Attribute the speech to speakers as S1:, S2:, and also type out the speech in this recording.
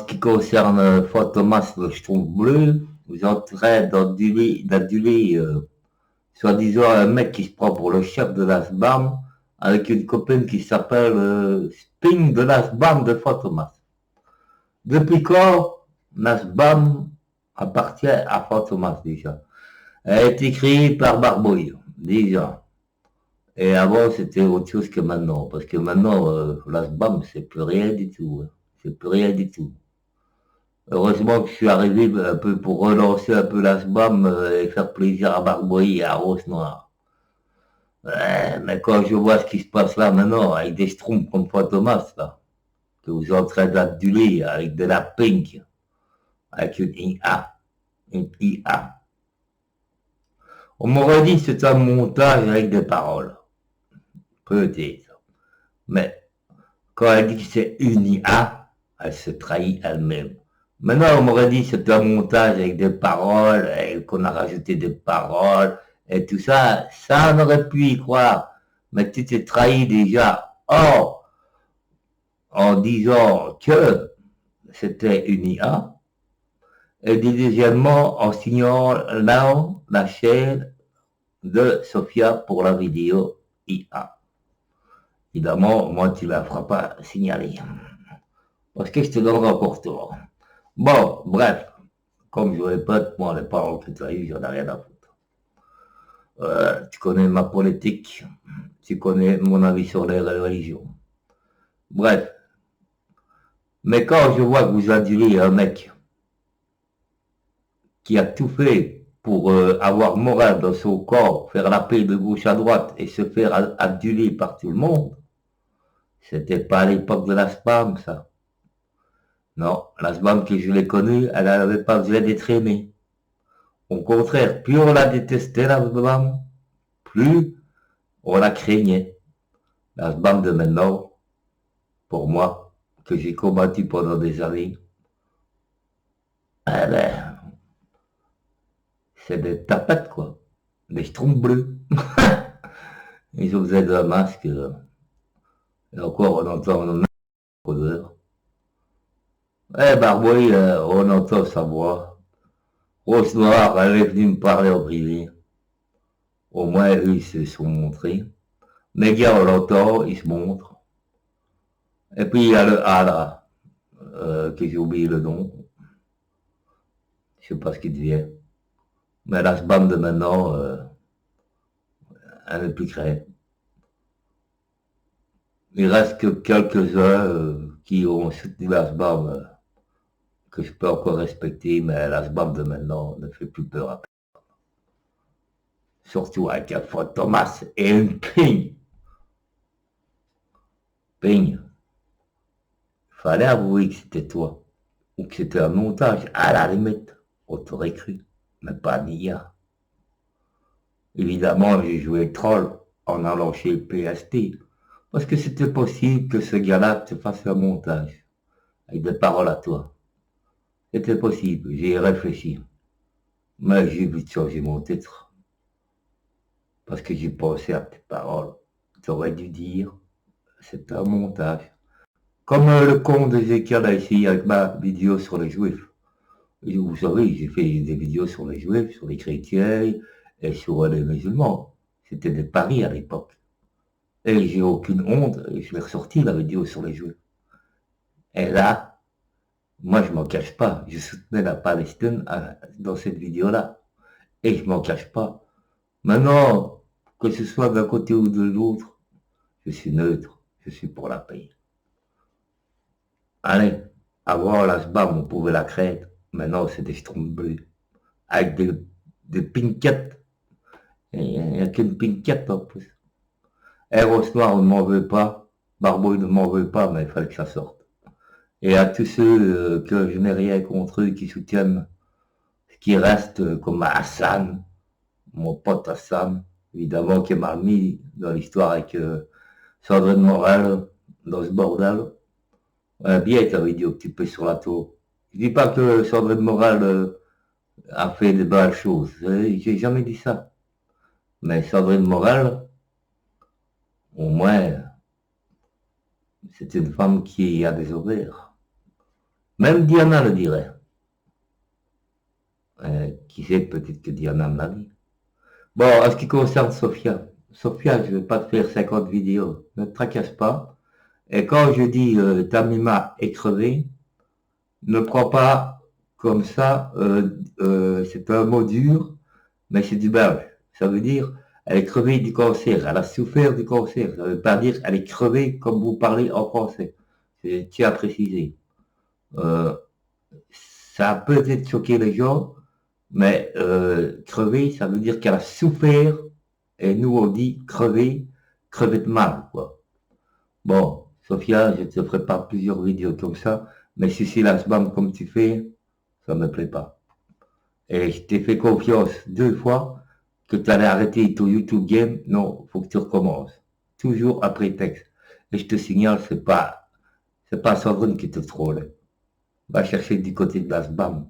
S1: ce qui concerne Fantomas, le Schtroumpf bleu, vous êtes en train d'aduler soi-disant un mec qui se prend pour le chef de la SBAM avec une copine qui s'appelle Sping de la SBAM de Fantomas. Depuis quand la SBAM appartient à Fantomas déjà? Elle a été créée par Barbouille, déjà. Et avant, c'était autre chose que maintenant. Parce que maintenant, la SBAM, c'est plus rien du tout. Hein. C'est plus rien du tout. Heureusement que je suis arrivé un peu pour relancer un peu la SBAM et faire plaisir à Barbouille et à Rose Noire. Ouais, mais quand je vois ce qui se passe là maintenant, avec des schtroumpfs comme Fantomas, là, que vous êtes en train d'aduler avec de la pink, avec une IA. On m'aurait dit que c'est un montage avec des paroles. Peut-être. Mais quand elle dit que c'est une IA, elle se trahit elle-même. Maintenant, on m'aurait dit que c'est un montage avec des paroles, et qu'on a rajouté des paroles, et tout ça, ça on aurait pu y croire. Mais tu t'es trahi déjà. Or, en disant que c'était une IA, et deuxièmement, en signalant la chaîne de Sophia pour la vidéo IA. Évidemment, moi, tu ne la feras pas signaler. Parce que je te donnerai encore tort. Bon, bref, comme je répète, moi, les paroles que tu as eues, j'en ai rien à foutre. Tu connais ma politique, tu connais mon avis sur les religions. Bref, mais quand je vois que vous adulez un mec qui a tout fait pour avoir morale dans son corps, faire la paix de gauche à droite et se faire aduler par tout le monde, c'était pas à l'époque de la spam, ça. Non, la SBAM que je l'ai connue, elle n'avait pas besoin d'être aimée. Au contraire, plus on la détestait, la SBAM, plus on la craignait. La SBAM de maintenant, pour moi, que j'ai combattu pendant des années, eh ben, c'est des tapettes, quoi. Des schtroumpfs bleus. Ils ont besoin d'un masque. Et encore, on entend une odeur. Eh, Barbouille, on entend sa voix. Rose Noire, elle est venue me parler en privé. Au moins, eux, ils se sont montrés. Les gars, on l'entend, ils se montrent. Et puis, il y a le A, là, que j'ai oublié le nom. Je sais pas ce qu'il devient. Mais la SBAM de maintenant, elle n'est plus créée. Il reste que quelques-uns qui ont soutenu la SBAM, que je peux encore respecter, mais la SBAM de maintenant ne fait plus peur à personne. Surtout avec un Fantomas et une Ping. Ping. Fallait avouer que c'était toi. Ou que c'était un montage. À la limite, on t'aurait cru. Mais pas d'IA. Évidemment, j'ai joué le troll en allant chez le PST. Parce que c'était possible que ce gars-là te fasse un montage. Avec des paroles à toi. C'était possible, j'y ai réfléchi. Mais j'ai vite changé mon titre. Parce que j'ai pensé à tes paroles. Tu aurais dû dire, c'est un montage. Comme le con d'Ézéchiel a essayé avec ma vidéo sur les juifs. Et vous savez, j'ai fait des vidéos sur les juifs, sur les chrétiens et sur les musulmans. C'était des paris à l'époque. Et j'ai aucune honte, je l'ai ressorti la vidéo sur les juifs. Et là, moi je m'en cache pas, je soutenais la Palestine dans cette vidéo-là. Et je m'en cache pas. Maintenant, que ce soit d'un côté ou de l'autre, je suis neutre, je suis pour la paix. Allez, avant la SBAM, on pouvait la craindre. Maintenant, c'est des schtroumpfs bleus. Avec des pinkettes. Il n'y a qu'une pinkette en plus. Eros Noir ne m'en veut pas. Barbouille ne m'en veut pas, mais il fallait que ça sorte. Et à tous ceux que je n'ai rien contre eux qui soutiennent ce qui reste, comme Hassan, mon pote Hassan, évidemment, qui m'a mis dans l'histoire avec Sandrine Morel, dans ce bordel. Bien ta vidéo que tu pèses sur la tour. Je dis pas que Sandrine Morel a fait des belles choses. J'ai jamais dit ça. Mais Sandrine Morel, au moins, c'est une femme qui a des ovaires. Même Diana le dirait. Qui sait, peut-être que Diana me l'a dit. Bon, en ce qui concerne Sophia, Sophia, je ne vais pas te faire 50 vidéos, ne te tracasse pas. Et quand je dis ta mima est crevée, ne prends pas comme ça, c'est un mot dur, mais c'est du belge. Ça veut dire, elle est crevée du cancer, elle a souffert du cancer. Ça ne veut pas dire, elle est crevée comme vous parlez en français. Je tiens à préciser. Euh, Ça a peut-être choqué les gens, mais crever, ça veut dire qu'elle a souffert, et nous on dit crever, crever de mal, quoi. Bon, Sophia, je ne te ferai pas plusieurs vidéos comme ça, mais si c'est la spam comme tu fais, ça ne me plaît pas. Et je t'ai fait confiance 2 fois que tu allais arrêter ton YouTube game. Non, faut que tu recommences. Toujours après texte. Et je te signale, c'est pas Sandrine qui te troll. Va chercher du côté de la spam.